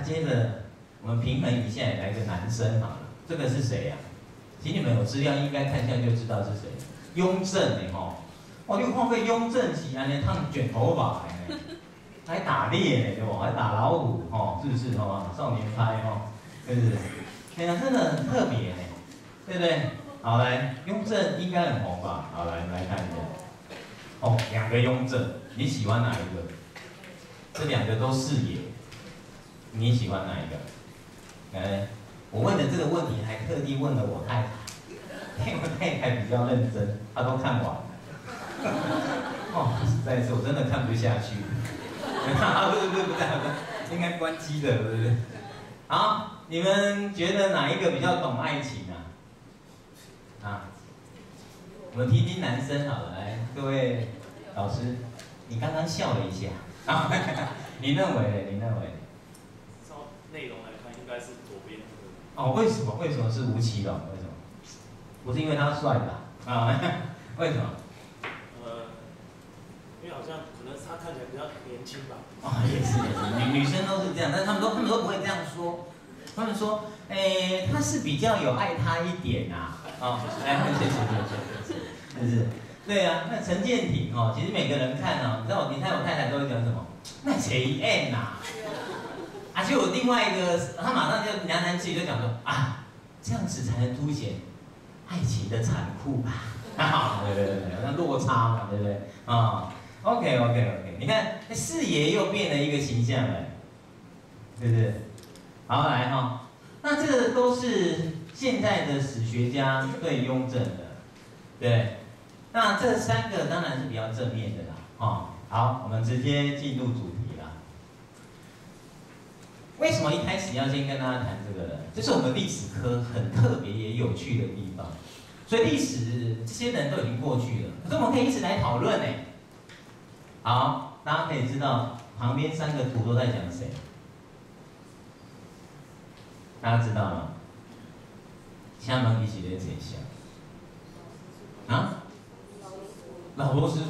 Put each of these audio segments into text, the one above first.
接着我们平衡一下，来个男生好了，这个是谁呀？其实你们有资料应该看一下就知道是谁。雍正哎吼，哦，你有看过雍正是安尼烫卷头发的呢，还打猎呢对不？还打老虎吼，是不是吼？少年派吼，是不是？哎呀，真的很特别呢，对不对？好来，雍正应该很红吧？好来看一下。哦，两个雍正，你喜欢哪一个？这两个都是也，你喜欢哪一个？哎，我问的这个问题还特地问了我太太，因为我太太比较认真，她都看完了。哦，实在是我真的看不下去。不是，应该关机的，对不对？好，你们觉得哪一个比较懂爱情啊？啊，我们听听男生好了，来，各位老师，你刚刚笑了一下，啊，你认为？照内容来看，应该是左边这个。哦，为什么？为什么是吴奇隆？为什么？不是因为他帅吧？啊，为什么？因为好像可能他看起来比较年轻吧。啊，也是，女生都是这样，但是他们都不会这样说。他们说，他是比较有爱他一点呐，啊，来，谢，是不是？对啊，那陈建廷哦，其实每个人看哦，你猜我太太都会讲什么？那谁爱呐？而且我另外一个，他马上就喃喃自语就讲说啊，这样子才能凸显爱情的残酷吧？啊，对，那落差嘛，对不对？啊 ，OK， 你看四爷又变了一个形象了，对不对？好，来哈，那这个都是现在的史学家对雍正的，对。那这三个当然是比较正面的啦，哦。好，我们直接进入主题啦。为什么一开始要先跟大家谈这个呢？这是我们历史科很特别也有趣的地方。所以历史这些人都已经过去了，可是我们可以一直来讨论呢。好，大家可以知道旁边三个图都在讲谁？大家知道吗？厦门一起在谁想？啊？老罗斯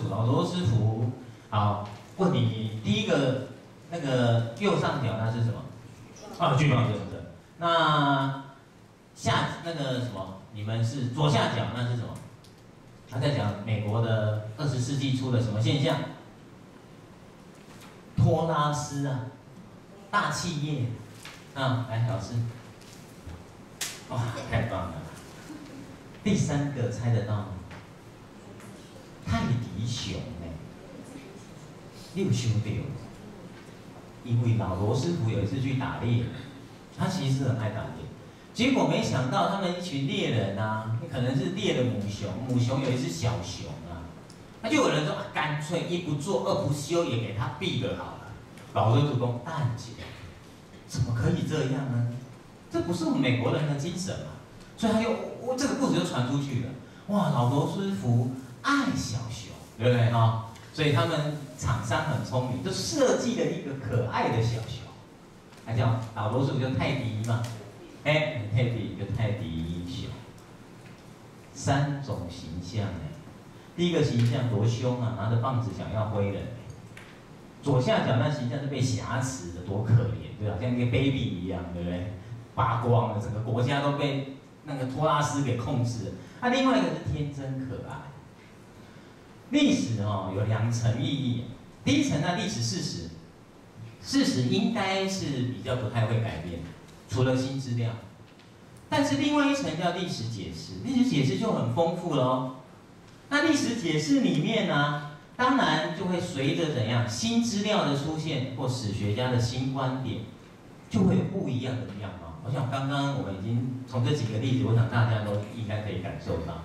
福。好，问你第一个那个右上角那是什么？啊，巨棒政策。那那个什么？你们是左下角那是什么？他在讲美国的20世纪初的什么现象？托拉斯啊，大企业啊，来老师，哇，太棒了！第三个猜得到吗？泰迪熊呢？你有想到？因为老罗斯福有一次去打猎，他其实是很爱打猎。结果没想到，他们一群猎人啊，可能是猎了母熊，母熊有一只小熊啊，那就有人说，干脆一不做二不休，也给他毙了好了。老罗斯福说：“蛋姐，怎么可以这样呢？这不是我们美国人的精神嘛。”所以他这个故事就传出去了。哇，老罗斯福爱小熊，对不对啊？所以他们厂商很聪明，就设计了一个可爱的小熊，他叫老罗斯福叫泰迪嘛。泰迪一个泰迪熊，3种形象呢。第一个形象多凶啊，拿着棒子想要挥人。左下角那形象是被挟持的，多可怜，对吧？像一个 baby 一样，对不对？扒光了，整个国家都被那个托拉斯给控制了。那另外一个是天真可爱。历史哦有2层意义，第一层呢历史事实，事实应该是比较不太会改变。除了新资料，但是另外一层叫历史解释，历史解释就很丰富了哦。那历史解释里面呢，当然就会随着怎样新资料的出现或史学家的新观点，就会有不一样的样貌。我想刚刚我们已经从这几个例子，我想大家都应该可以感受到。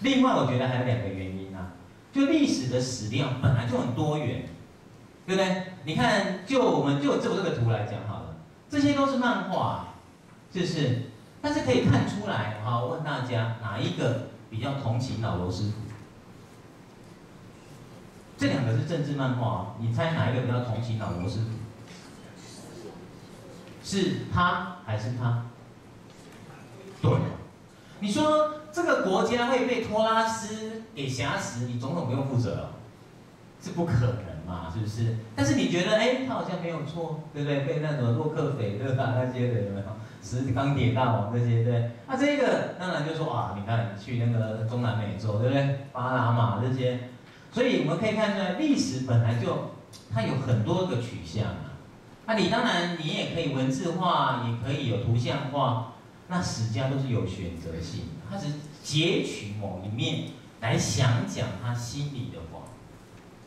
另外，我觉得还有2个原因啊，就历史的史料本来就很多元，对不对？你看，我们就这个图来讲好了。这些都是漫画，是不是？但是可以看出来，好，我问大家哪一个比较同情老罗斯福？这2个是政治漫画哦，你猜哪一个比较同情老罗斯福？是他还是他？对，你说这个国家会被托拉斯给挟持，你总统不用负责了，是不可能嘛？嘛，是不是？但是你觉得，哎，他好像没有错，对不对？被那种洛克菲勒啊那些的有没有？钢铁大王这些，对。那这个当然就说啊，你看去那个中南美洲，对不对？巴拿马这些，所以我们可以看出来，历史本来就它有很多个取向啊。那你当然你也可以文字化，也可以有图像化。那史家都是有选择性，他只是截取某一面来想讲他心里的话，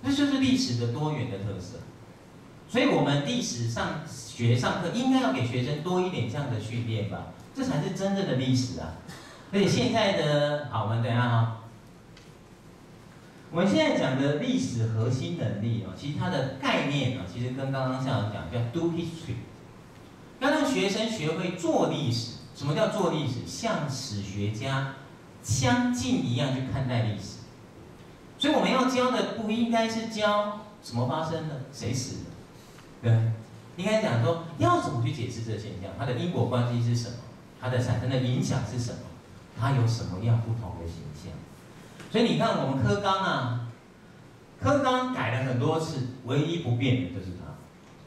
这就是历史的多元的特色。所以，我们历史上课应该要给学生多一点这样的训练吧，这才是真正的历史啊！而且现在的，好，我们等一下哈，我们现在讲的历史核心能力啊，其实它的概念啊，其实跟刚刚校长讲叫 do history， 要让学生学会做历史。什么叫做历史？像史学家相近一样去看待历史。所以我们要教的不应该是教什么发生的，谁死的，对，应该讲说要怎么去解释这个现象，它的因果关系是什么，它的产生的影响是什么，它有什么样不同的形象。所以你看我们科纲啊，科纲改了很多次，唯一不变的就是它，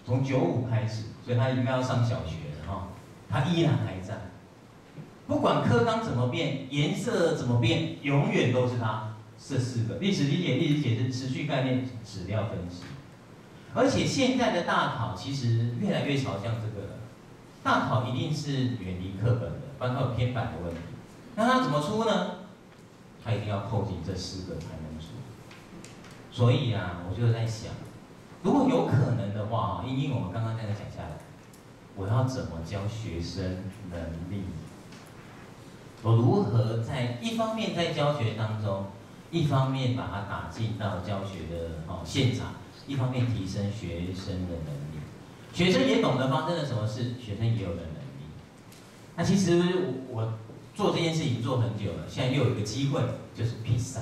从95开始，所以他应该要上小学了哈，它依然还在。不管科纲怎么变，颜色怎么变，永远都是它。这4个：历史理解、历史解释、持续概念、史料分析。而且现在的大考其实越来越朝向这个了。大考一定是远离课本的，不然它有偏版的问题。那它怎么出呢？它一定要扣紧这4个才能出。所以啊，我就在想，如果有可能的话，因我们刚刚这样讲下来，我要怎么教学生能力？我如何在一方面在教学当中，一方面把它打进到教学的现场，一方面提升学生的能力。学生也懂得发生了什么事，学生也有了能力。那其实我做这件事情做很久了，现在又有一个机会，就是披萨。